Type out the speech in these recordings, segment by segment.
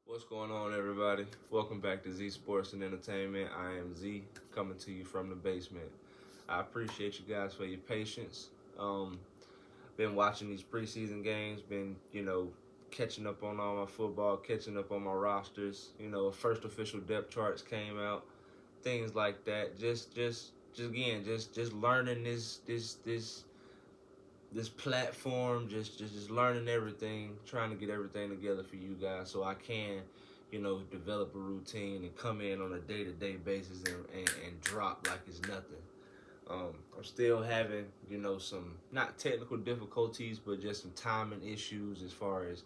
What's going on, everybody? Welcome back to Z Sports and Entertainment. I am Z, coming to you from the basement. I appreciate you guys for your patience. Been watching these preseason games, been, catching up on all my football, catching up on my rosters. First official depth charts came out, things like that. Just learning this platform, just learning everything, trying to get everything together for you guys so I can, develop a routine and come in on a day-to-day basis and drop like it's nothing. I'm still having, some not technical difficulties, but just some timing issues as far as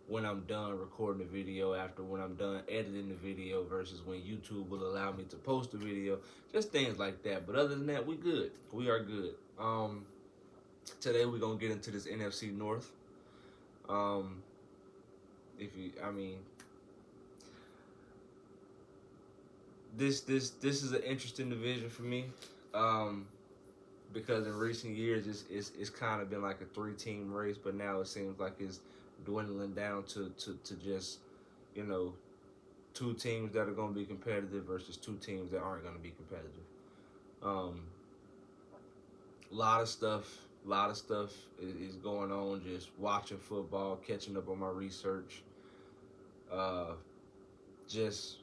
when I'm done recording the video, after when I'm done editing the video versus when YouTube will allow me to post the video, just things like that. But other than that, we good. We are good. Today we're gonna get into this NFC North. Um, if you, I mean, this is an interesting division for me, because in recent years it's kind of been like a 3-team race, but now it seems like it's dwindling down to just, you know, 2 teams that are gonna be competitive versus 2 teams that aren't gonna be competitive. Um, a lot of stuff is going on. Just watching football, catching up on my research, uh, just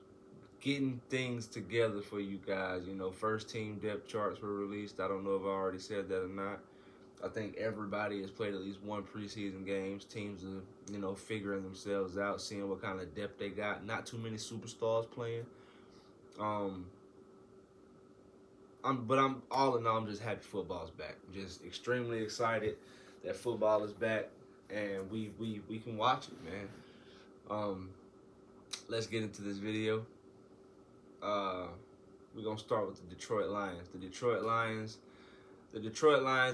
getting things together for you guys. First team depth charts were released. I don't know if I already said that or not. I think everybody has played at least one preseason games. Teams are, figuring themselves out, seeing what kind of depth they got. Not too many superstars playing. Um, I'm all in all, I'm just happy football's back. Just extremely excited that football is back and we can watch it, man. Um, let's get into this video. We're gonna start with the Detroit Lions. The Detroit Lions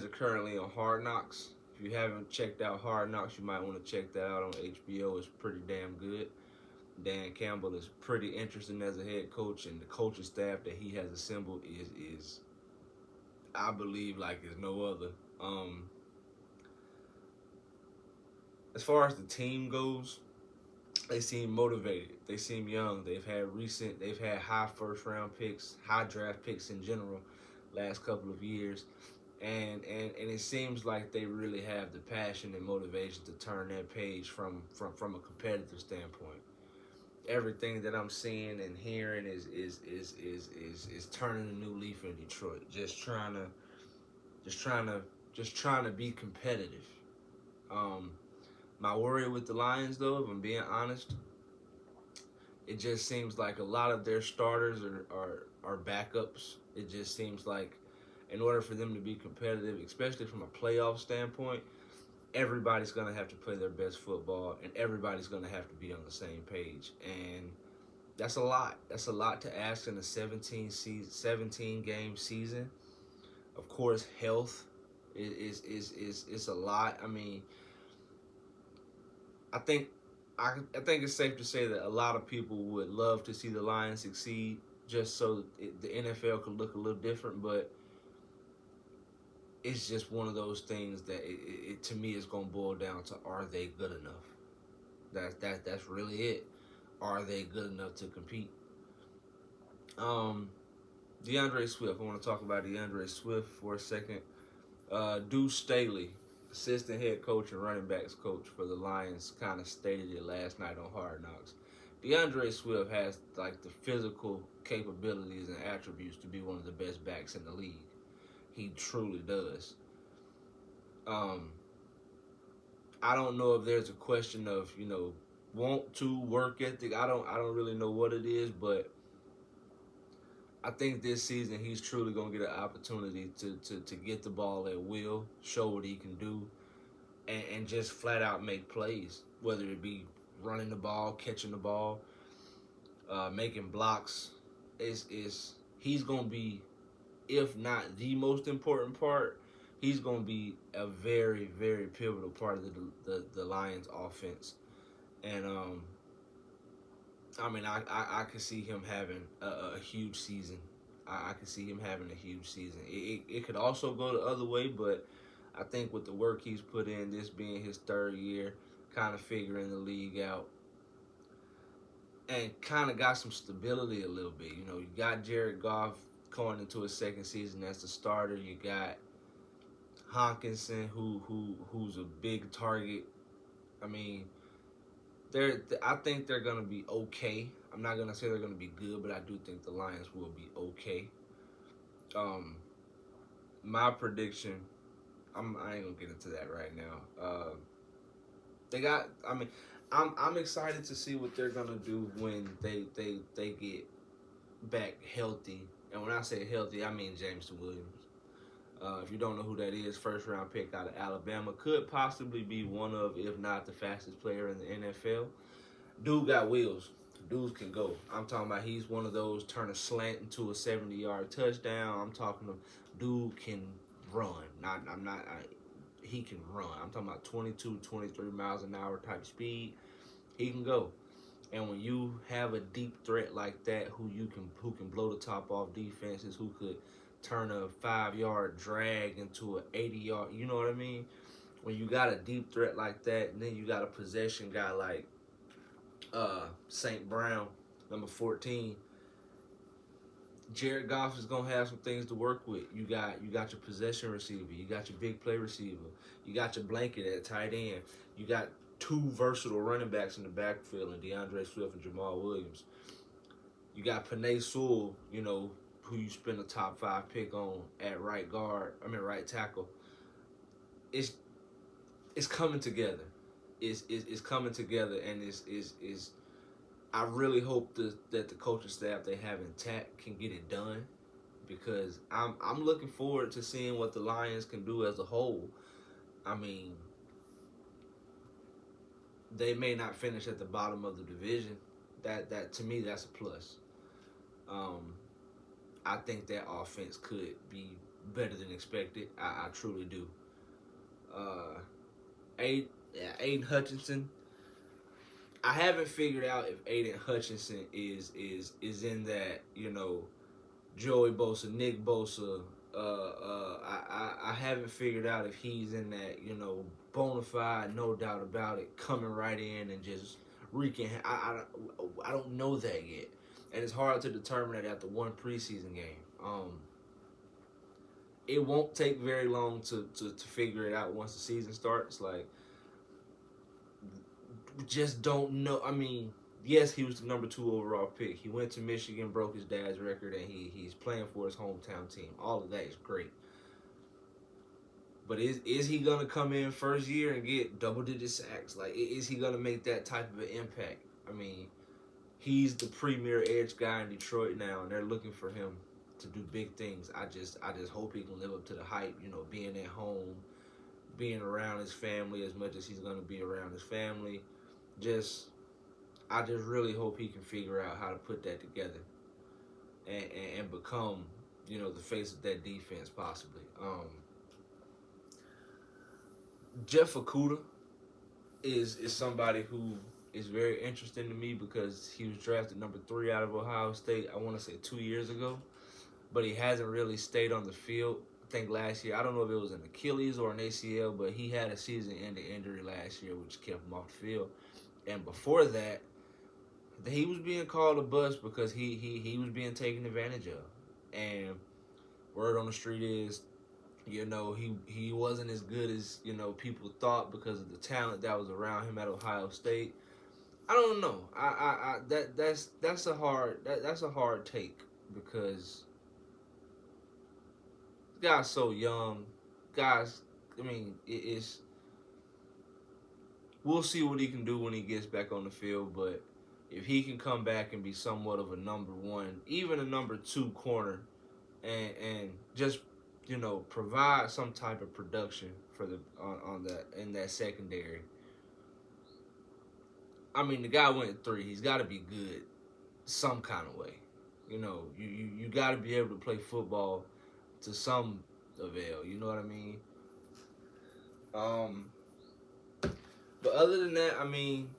are currently on Hard Knocks. If you haven't checked out Hard Knocks, you might want to check that out on HBO. It's pretty damn good. Dan Campbell is pretty interesting as a head coach, and the coaching staff that he has assembled is I believe like there's no other. As far as the team goes, they seem motivated. They seem young. They've had high first round picks, high draft picks in general, last couple of years. And it seems like they really have the passion and motivation to turn that page from a competitive standpoint. Everything that I'm seeing and hearing is turning a new leaf in Detroit. Just trying to be competitive. My worry with the Lions, though, if I'm being honest, it just seems like a lot of their starters are backups. It just seems like in order for them to be competitive, especially from a playoff standpoint, everybody's going to have to play their best football and everybody's going to have to be on the same page. And that's a lot. That's a lot to ask in a 17-game season. Of course, health is a lot. I mean, I think it's safe to say that a lot of people would love to see the Lions succeed just so the NFL could look a little different, but it's just one of those things that it to me is going to boil down to, are they good enough? That's really it. Are they good enough to compete? DeAndre Swift. I want to talk about DeAndre Swift for a second. Deuce Staley, assistant head coach and running backs coach for the Lions, kind of stated it last night on Hard Knocks. DeAndre Swift has like the physical capabilities and attributes to be one of the best backs in the league. He truly does. I don't know if there's a question of, want to, work ethic. I don't really know what it is, but I think this season he's truly gonna get an opportunity to get the ball at will, show what he can do, and just flat out make plays. Whether it be running the ball, catching the ball, making blocks, he's gonna be, if not the most important part, he's going to be a very, very pivotal part of the Lions offense. And, I could see him having a huge season. I could see him having a huge season. It could also go the other way, but I think with the work he's put in, this being his 3rd year, kind of figuring the league out, and kind of got some stability a little bit. You know, you got Jared Goff going into his second season as the starter. You got Hawkinson, who's a big target. I mean, I think they're gonna be okay. I'm not gonna say they're gonna be good, but I do think the Lions will be okay. Um, my prediction, I ain't gonna get into that right now. They got. I mean, I'm excited to see what they're gonna do when they get back healthy. And when I say healthy, I mean Jameson Williams. If you don't know who that is, first round pick out of Alabama, could possibly be one of, if not the fastest player in the NFL. Dude got wheels. Dudes can go. I'm talking about he's one of those turn a slant into a 70-yard touchdown. I'm talking of dude can run. He can run. I'm talking about 22, 23 miles an hour type speed. He can go. And when you have a deep threat like that, who can blow the top off defenses, who could turn a 5-yard drag into an 80-yard, you know what I mean? When you got a deep threat like that, and then you got a possession guy like St. Brown, number 14, Jared Goff is gonna have some things to work with. You got your possession receiver, you got your big play receiver, you got your blanket at tight end, you got two versatile running backs in the backfield, and DeAndre Swift and Jamal Williams. You got Penei Sewell, you know, who you spend a top 5 pick on at right tackle. It's coming together. It's coming together, and is I really hope that the coaching staff they have intact can get it done, because I'm looking forward to seeing what the Lions can do as a whole. I mean, they may not finish at the bottom of the division. That to me, that's a plus. I think that offense could be better than expected. I truly do. Aiden Hutchinson. I haven't figured out if Aiden Hutchinson is in that, you know, Joey Bosa, Nick Bosa. I haven't figured out if he's in that, you know, bona fide, no doubt about it, coming right in and just wreaking. I don't know that yet, and it's hard to determine that after one preseason game. It won't take very long to figure it out once the season starts. Like, just don't know. I mean, yes, he was the number 2 overall pick. He went to Michigan, broke his dad's record, and he's playing for his hometown team. All of that is great. But is he gonna come in first year and get double-digit sacks? Like, is he gonna make that type of an impact? I mean, he's the premier edge guy in Detroit now, and they're looking for him to do big things. I just hope he can live up to the hype. You know, being at home, being around his family as much as he's gonna be around his family. I just really hope he can figure out how to put that together and become, you know, the face of that defense possibly. Jeff Okudah is somebody who is very interesting to me because he was drafted number 3 out of Ohio State, I want to say 2 years ago, but he hasn't really stayed on the field. I think last year, I don't know if it was an Achilles or an ACL, but he had a season-ending injury last year, which kept him off the field. And before that, he was being called a bust because he was being taken advantage of. And word on the street is, you know, he wasn't as good as, you know, people thought because of the talent that was around him at Ohio State. I don't know. That's a hard take because the guy's so young. Guys, I mean, it's we'll see what he can do when he gets back on the field, but if he can come back and be somewhat of a number 1, even a number 2 corner, and just, you know, provide some type of production for the on that in that secondary. I mean, the guy went 3. He's got to be good some kind of way. You know, you got to be able to play football to some avail. You know what I mean? But other than that, I mean,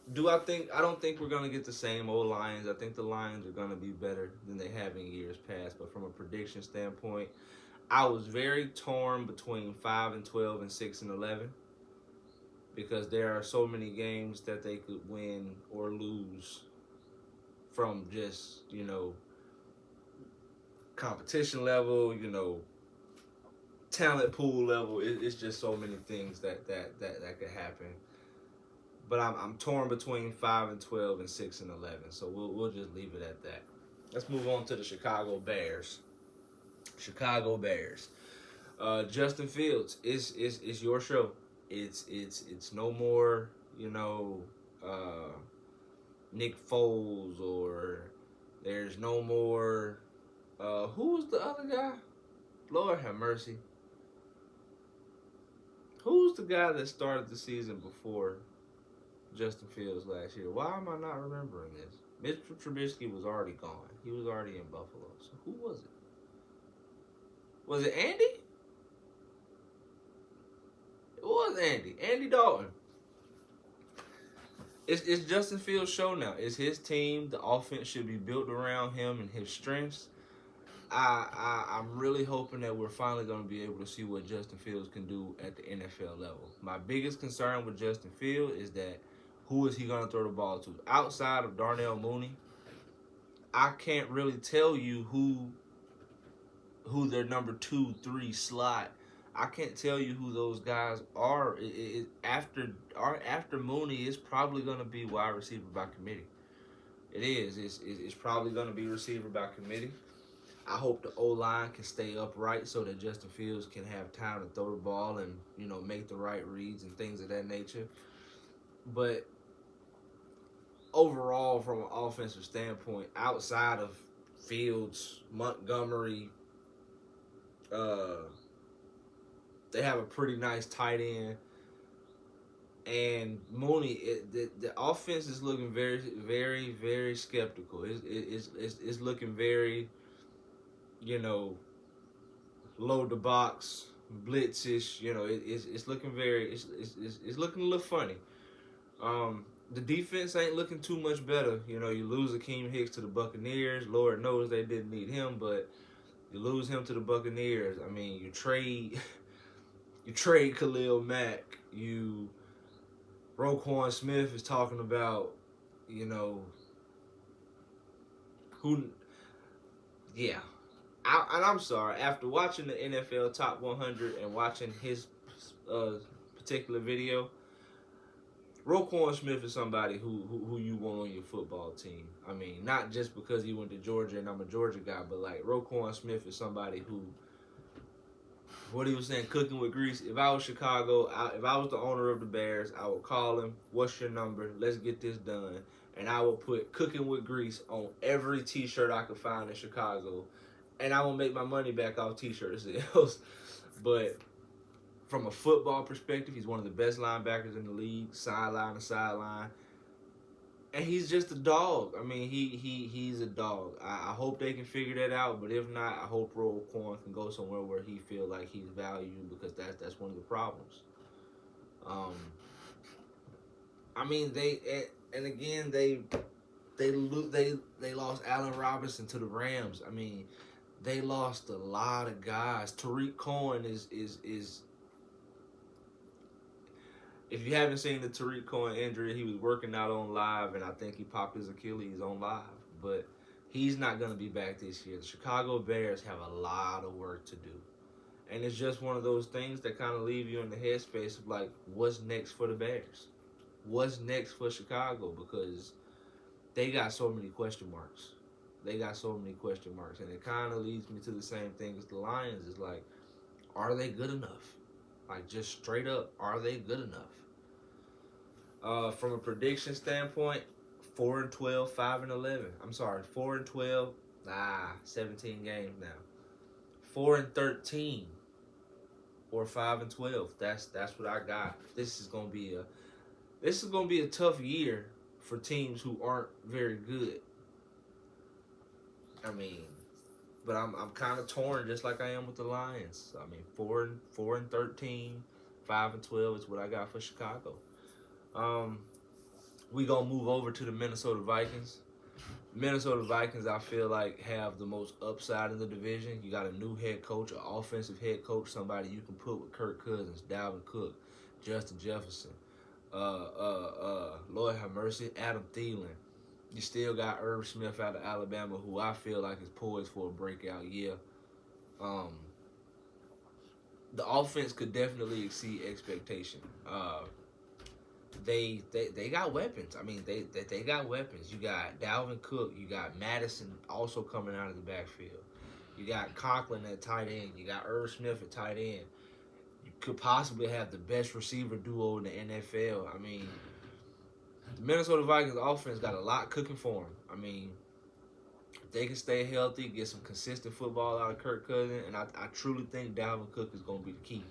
I don't think we're gonna get the same old Lions. I think the Lions are gonna be better than they have in years past. But from a prediction standpoint, I was very torn between 5-12 and 6-11 because there are so many games that they could win or lose from just, competition level, talent pool level. It's just so many things that could happen. But I'm torn between 5-12 and 6-11. So we'll just leave it at that. Let's move on to the Chicago Bears. Chicago Bears. Justin Fields, it's your show. It's no more, Nick Foles, or there's no more. Who was the other guy? Lord have mercy. Who's the guy that started the season before Justin Fields last year? Why am I not remembering this? Mitchell Trubisky was already gone. He was already in Buffalo. So who was it? Was it Andy? It was Andy. Andy Dalton. It's Justin Fields' show now. It's his team. The offense should be built around him and his strengths. I'm really hoping that we're finally going to be able to see what Justin Fields can do at the NFL level. My biggest concern with Justin Fields is that who is he going to throw the ball to? Outside of Darnell Mooney, I can't really tell you who their number 2, 3 slot. I can't tell you who those guys are. After Mooney, it's probably going to be wide receiver by committee. It is. It's probably going to be receiver by committee. I hope the O-line can stay upright so that Justin Fields can have time to throw the ball and, make the right reads and things of that nature. But overall, from an offensive standpoint, outside of Fields, Montgomery, they have a pretty nice tight end. And Mooney, the offense is looking very, very, very skeptical. It's looking very, load the box, blitzish. It's looking very, it's looking a little funny. The defense ain't looking too much better. You lose Akeem Hicks to the Buccaneers. Lord knows they didn't need him, but you lose him to the Buccaneers. I mean, you trade Khalil Mack. Roquan Smith is talking about, who. Yeah. And I'm sorry, after watching the NFL Top 100 and watching his particular video, Roquan Smith is somebody who you want on your football team. I mean, not just because he went to Georgia and I'm a Georgia guy, but like Roquan Smith is somebody who, what he was saying, cooking with grease. If I was Chicago, if I was the owner of the Bears, I would call him, what's your number? Let's get this done. And I would put cooking with grease on every T-shirt I could find in Chicago. And I will make my money back off T-shirt sales. But from a football perspective, he's one of the best linebackers in the league, sideline to sideline. And he's just a dog. I mean, he's a dog. I hope they can figure that out. But if not, I hope Roquan can go somewhere where he feel like he's valued, because that's one of the problems. I mean, they lost Allen Robinson to the Rams. I mean, they lost a lot of guys. Tariq Cohen is if you haven't seen the Tariq Cohen injury, he was working out on live, and I think he popped his Achilles on live. But he's not going to be back this year. The Chicago Bears have a lot of work to do. And it's just one of those things that kind of leave you in the headspace of like, what's next for the Bears? What's next for Chicago? Because they got so many question marks. And it kind of leads me to the same thing as the Lions. It's like, are they good enough? Like, just straight up, are they good enough? From a prediction standpoint, 4-12, 5-11. I'm sorry, 4-12. 17 games now. 4-13 or 5-12. That's what I got. This is gonna be a tough year for teams who aren't very good. I mean, but I'm kind of torn, just like I am with the Lions. I mean, 4-13, 5-12 is what I got for Chicago. We gonna move over to the Minnesota Vikings. Minnesota Vikings, I feel like, have the most upside in the division. You got a new head coach, an offensive head coach, somebody you can put with Kirk Cousins, Dalvin Cook, Justin Jefferson, Lord have mercy, Adam Thielen. You still got Irv Smith out of Alabama, who I feel like is poised for a breakout year. Um, the offense could definitely exceed expectation. They got weapons. I mean, they got weapons. You got Dalvin Cook. You got Madison also coming out of the backfield. You got Conklin at tight end. You got Irv Smith at tight end. You could possibly have the best receiver duo in the NFL. I mean, the Minnesota Vikings offense got a lot cooking for them. I mean, if they can stay healthy, get some consistent football out of Kirk Cousins, and I truly think Dalvin Cook is going to be the key.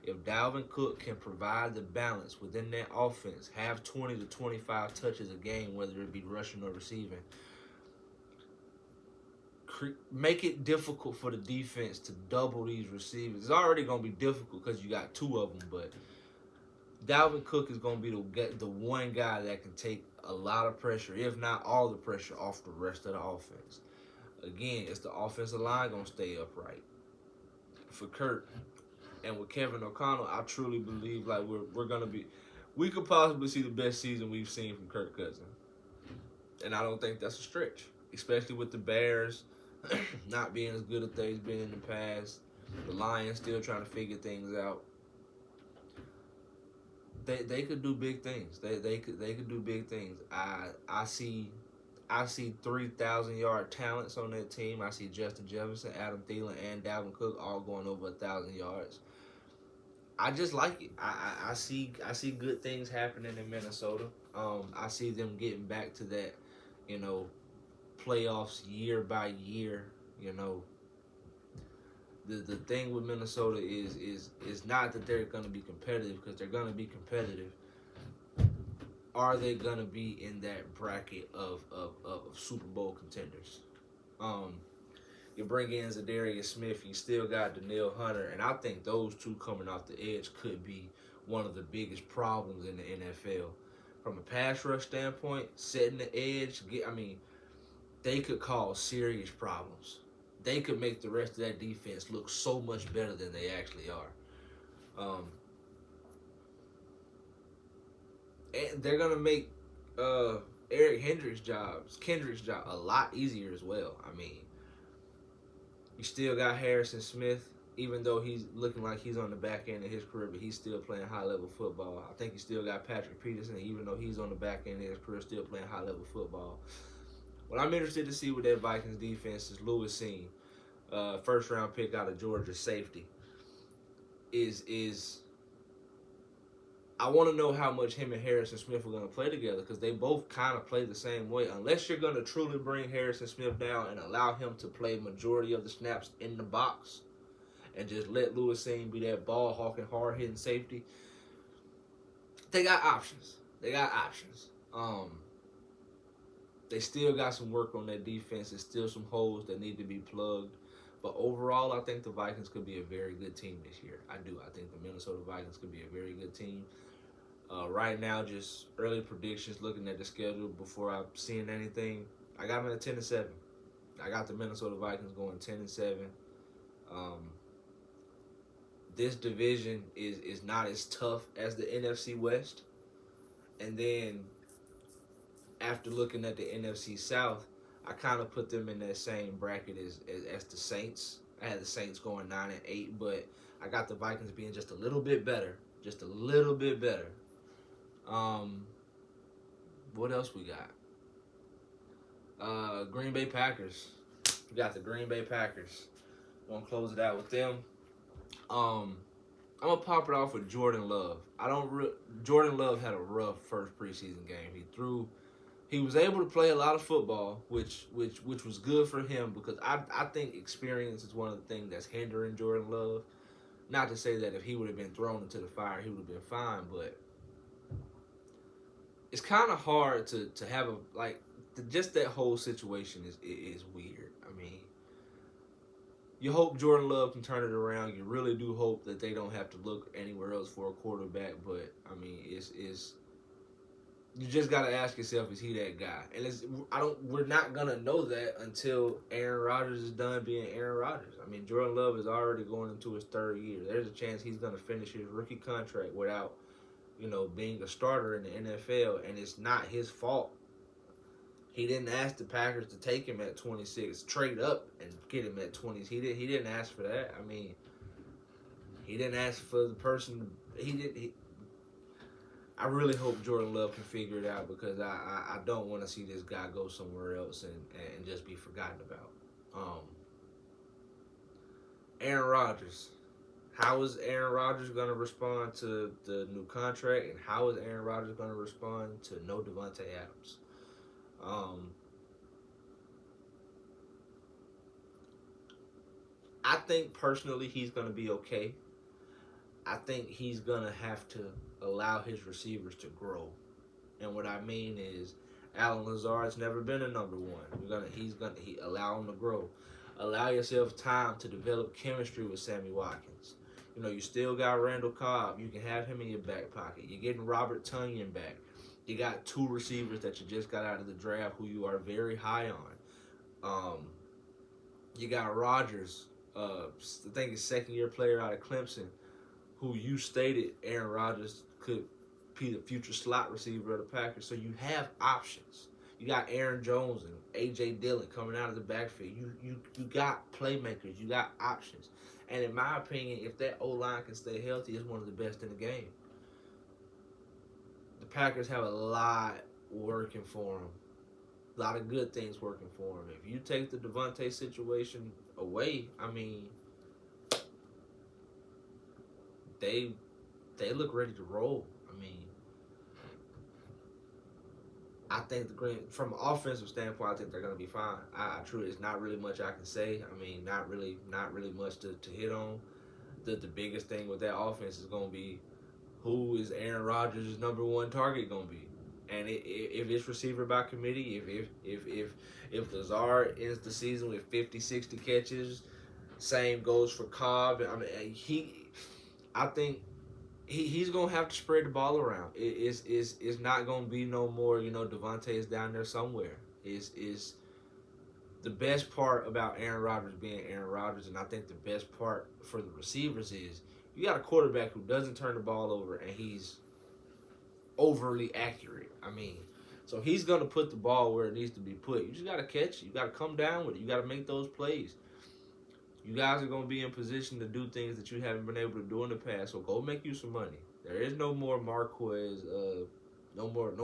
If Dalvin Cook can provide the balance within that offense, have 20 to 25 touches a game, whether it be rushing or receiving, make it difficult for the defense to double these receivers. It's already going to be difficult because you got two of them, but Dalvin Cook is going to be the one guy that can take a lot of pressure, if not all the pressure, off the rest of the offense. Again, is the offensive line going to stay upright? For Kurt and with Kevin O'Connell, I truly believe like we're going to be, we could possibly see the best season we've seen from Kirk Cousins. And I don't think that's a stretch, especially with the Bears not being as good as they've been in the past. The Lions still trying to figure things out. They could do big things. They could do big things. I see 3,000-yard talents on that team. I see Justin Jefferson, Adam Thielen, and Dalvin Cook all going over 1,000 yards. I just like it. I see good things happening in Minnesota. I see them getting back to that, playoffs year by year. The thing with Minnesota is not that they're going to be competitive, because they're going to be competitive. Are they going to be in that bracket of Super Bowl contenders? You bring in Zadarius Smith, you still got Danielle Hunter, and I think those two coming off the edge could be one of the biggest problems in the NFL. From a pass rush standpoint, setting the edge, they could cause serious problems. They could make the rest of that defense look so much better than they actually are. And they're going to make Kendrick's job a lot easier as well. I mean, you still got Harrison Smith, even though he's looking like he's on the back end of his career, but he's still playing high-level football. I think you still got Patrick Peterson, even though he's on the back end of his career, still playing high-level football. What I'm interested to see with that Vikings defense is Lewis Seen, first-round pick out of Georgia, safety. I want to know how much him and Harrison Smith are going to play together, because they both kind of play the same way. Unless you're going to truly bring Harrison Smith down and allow him to play majority of the snaps in the box and just let Lewis Seen be that ball-hawking, hard-hitting safety, they got options. They still got some work on their defense. There's still some holes that need to be plugged. But overall, I think the Vikings could be a very good team this year. I do. I think the Minnesota Vikings could be a very good team. Right now, just early predictions, looking at the schedule before I've seen anything, I got them at 10-7. I got the Minnesota Vikings going 10-7. This division is not as tough as the NFC West. And then after looking at the NFC South, I kind of put them in that same bracket as the Saints. I had the Saints going 9-8, but I got the Vikings being just a little bit better. What else we got? Green Bay Packers. We got the Green Bay Packers. Gonna close it out with them. I'm gonna pop it off with Jordan Love. Jordan Love had a rough first preseason game. He was able to play a lot of football, which was good for him, because I think experience is one of the things that's hindering Jordan Love. Not to say that if he would have been thrown into the fire, he would have been fine, but it's kind of hard to have just that whole situation is weird. I mean, you hope Jordan Love can turn it around. You really do hope that they don't have to look anywhere else for a quarterback, but I mean, you just gotta ask yourself, is he that guy? And we're not gonna know that until Aaron Rodgers is done being Aaron Rodgers. I mean, Jordan Love is already going into his third year. There's a chance he's gonna finish his rookie contract without, being a starter in the NFL, and it's not his fault. He didn't ask the Packers to take him at 26, trade up and get him at 20s. He didn't ask for that. I mean, he didn't ask for the person. I really hope Jordan Love can figure it out because I don't want to see this guy go somewhere else and just be forgotten about. Aaron Rodgers. How is Aaron Rodgers going to respond to the new contract, and how is Aaron Rodgers going to respond to no Devontae Adams? I think personally he's going to be okay. I think he's going to have to allow his receivers to grow. And what I mean is Allen Lazard's never been a number one. He allow him to grow. Allow yourself time to develop chemistry with Sammy Watkins. You know, you still got Randall Cobb. You can have him in your back pocket. You're getting Robert Tonyan back. You got two receivers that you just got out of the draft who you are very high on. You got Rodgers, I think he's second-year player out of Clemson, who you stated Aaron Rodgers could be the future slot receiver of the Packers. So you have options. You got Aaron Jones and A.J. Dillon coming out of the backfield. You got playmakers. You got options. And in my opinion, if that O-line can stay healthy, it's one of the best in the game. The Packers have a lot working for them. A lot of good things working for them. If you take the Devontae situation away, I mean, they look ready to roll. I mean, I think from an offensive standpoint, I think they're going to be fine. I truly, it's not really much I can say. I mean, not really much to hit on. The biggest thing with that offense is going to be who is Aaron Rodgers' number one target going to be, and if it's receiver by committee, if Lazard ends the season with 50, 60 catches, same goes for Cobb. I mean, I think he's gonna have to spread the ball around. It's not gonna be no more. You know, Devontae is down there somewhere. Is the best part about Aaron Rodgers being Aaron Rodgers, and I think the best part for the receivers is you got a quarterback who doesn't turn the ball over and he's overly accurate. I mean, so he's gonna put the ball where it needs to be put. You just gotta catch it. You gotta come down with it. You gotta make those plays. You guys are going to be in position to do things that you haven't been able to do in the past. So go make you some money. There is no more Marquez, no more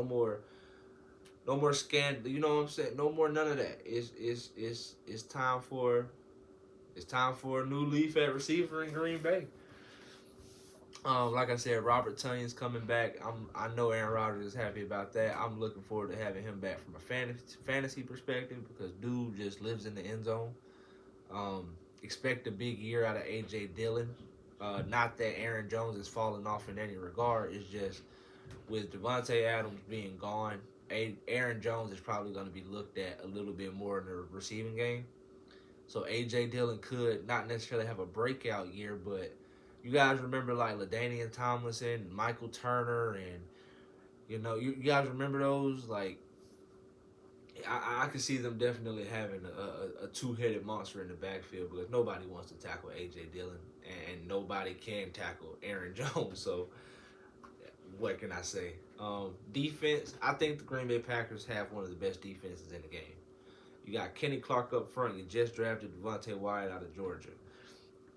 scandal. You know what I'm saying? No more none of that. It's time for a new leaf at receiver in Green Bay. Like I said, Robert Tonyan's coming back. I know Aaron Rodgers is happy about that. I'm looking forward to having him back from a fantasy perspective because dude just lives in the end zone. Expect a big year out of A.J. Dillon. Not that Aaron Jones is falling off in any regard. It's just with Devontae Adams being gone, Aaron Jones is probably going to be looked at a little bit more in the receiving game. So A.J. Dillon could not necessarily have a breakout year, but you guys remember like LaDainian Tomlinson, Michael Turner, and you guys remember those? Like, I can see them definitely having a two-headed monster in the backfield because nobody wants to tackle A.J. Dillon and nobody can tackle Aaron Jones. So what can I say? Defense, I think the Green Bay Packers have one of the best defenses in the game. You got Kenny Clark up front. You just drafted Devontae Wyatt out of Georgia.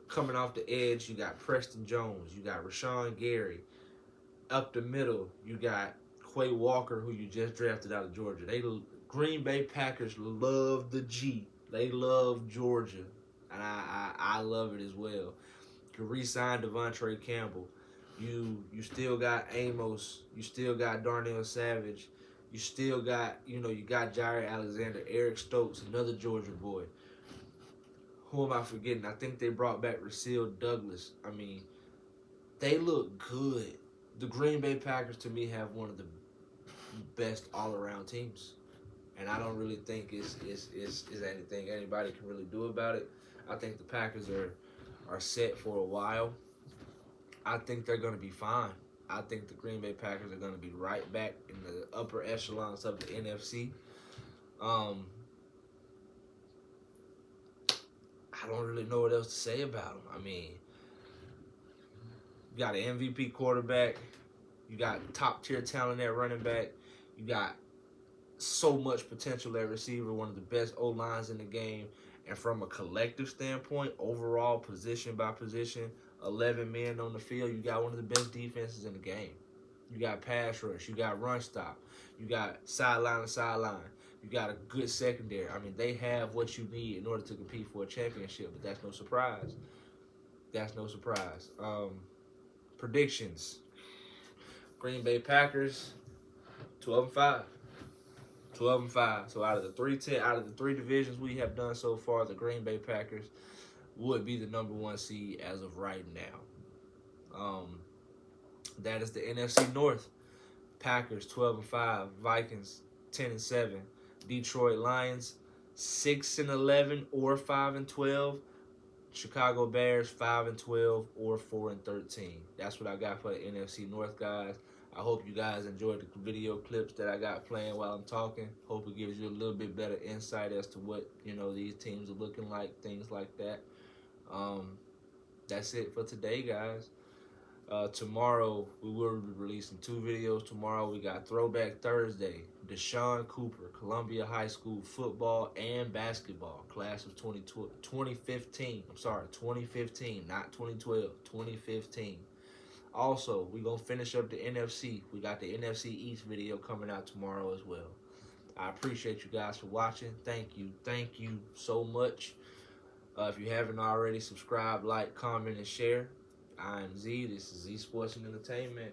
Coming off the edge, you got Preston Jones. You got Rashawn Gary. Up the middle, you got Quay Walker, who you just drafted out of Georgia. Green Bay Packers love the G. They love Georgia. And I love it as well. You can re-sign Devontae Campbell. You still got Amos. You still got Darnell Savage. You still got, you got Jair Alexander, Eric Stokes, another Georgia boy. Who am I forgetting? I think they brought back Raseel Douglas. I mean, they look good. The Green Bay Packers, to me, have one of the best all-around teams. And I don't really think is anything anybody can really do about it. I think the Packers are set for a while. I think they're going to be fine. I think the Green Bay Packers are going to be right back in the upper echelons of the NFC. I don't really know what else to say about them. I mean, you got an MVP quarterback. You got top-tier talent at running back. You got so much potential at receiver, one of the best O-lines in the game. And from a collective standpoint, overall, position by position, 11 men on the field, you got one of the best defenses in the game. You got pass rush. You got run stop. You got sideline to sideline. You got a good secondary. I mean, they have what you need in order to compete for a championship, but that's no surprise. That's no surprise. Predictions. Green Bay Packers, 12-5. 12-5. So out of the three divisions we have done so far, the Green Bay Packers would be the number one seed as of right now. That is the NFC North. Packers 12-5, Vikings 10-7, Detroit Lions 6-11 or 5-12, Chicago Bears 5-12 or 4-13. That's what I got for the NFC North, guys. I hope you guys enjoyed the video clips that I got playing while I'm talking. Hope it gives you a little bit better insight as to what these teams are looking like, things like that. That's it for today, guys. Tomorrow we will be releasing 2 videos. Tomorrow we got Throwback Thursday, Deshaun Cooper, Columbia High School football and basketball, class of 2015. I'm sorry, 2015, not 2012, 2015. Also, we're going to finish up the NFC. We got the NFC East video coming out tomorrow as well. I appreciate you guys for watching. Thank you. Thank you so much. If you haven't already, subscribe, like, comment, and share. I'm Z. This is Z Sports and Entertainment.